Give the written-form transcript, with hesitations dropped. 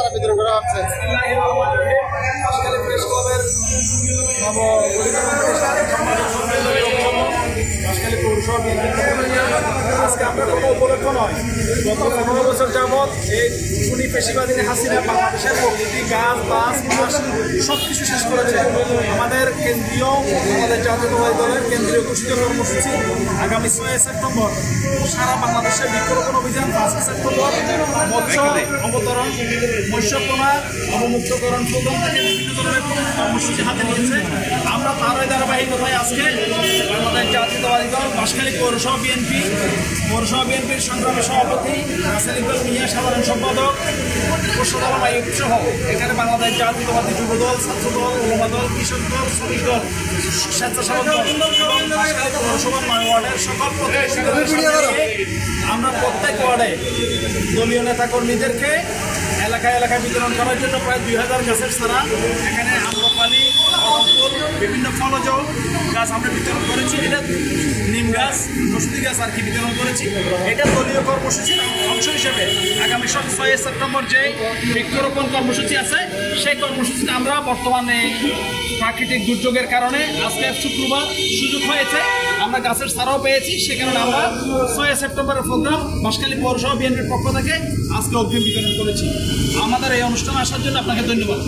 দ্বারা বিতরণ করা হচ্ছে। আজকে আমরা কোনো উপলক্ষ নয়, গত 15 বছর যাবৎ এই খুনি পেশিবাদী হাসিনা বাংলাদেশের প্রকৃতি গাছ বাস মাস সব কিছু শেষ করেছে। আমাদের জাতীয়তাবাদী দলের কেন্দ্রীয় ঘোষিত কর্মসূচি আগামী 6 সেপ্টেম্বর সারা বাংলাদেশে বৃক্ষরোপণ অভিযান, 5 সেপ্টেম্বর মৎস্য অবতরণ, মৎস্যপোনা অবমুক্তকরণ প্রোগ্রাম থেকে বিভিন্ন ধরনের কর্মসূচি হাতে নিয়েছে। আমরা তারই ধারাবাহিকতায় আজকে আমাদের জাতীয়তাবাদী দল বাঁশখালী পৌরসভা বিএনপির সংগ্রামী সভাপতি রাসেল ইকবাল মিয়া, সাধারণ সম্পাদক কোষাদল আইয়ুব সহ এখানে বাংলাদেশ জাতীয়তাবাদী যুবদল, ছাত্রদল, ওলামা দল, কৃষক দল, শ্রমিক দল, স্বেচ্ছাসেবক দল এবং বাঁশখালী পৌরসভার 9 ওয়ার্ডের সকল প্রতিনিধিদের আমরা প্রত্যেক ওয়ার্ডে দলীয় নেতাকর্মীদেরকে এলাকায় বিতরণ করার জন্য প্রায় 2000 গাছের চারা, এখানে আম্রপালি, বিভিন্ন ফলজ গাছ আমরা বিতরণ করেছি। এটা নিম গাছ, ওষুধি গাছ আর কি বিতরণ করেছি। এটা দলীয় কর্মসূচির অংশ হিসেবে আগামী 6 সেপ্টেম্বর যে বৃক্ষরোপণ কর্মসূচি আছে সেই কর্মসূচিটা আমরা বর্তমানে প্রাকৃতিক দুর্যোগের কারণে আজকে শুক্রবার সুযোগ হয়েছে, আমরা গাছের চারাও পেয়েছি। সে কারণে আমরা 6 সেপ্টেম্বরের প্রোগ্রাম বাঁশখালী পৌরসভা বিএনপির পক্ষ থেকে আজকে অগ্রিম বিতরণ করেছি। আমাদের এই অনুষ্ঠানে আসার জন্য আপনাকে ধন্যবাদ।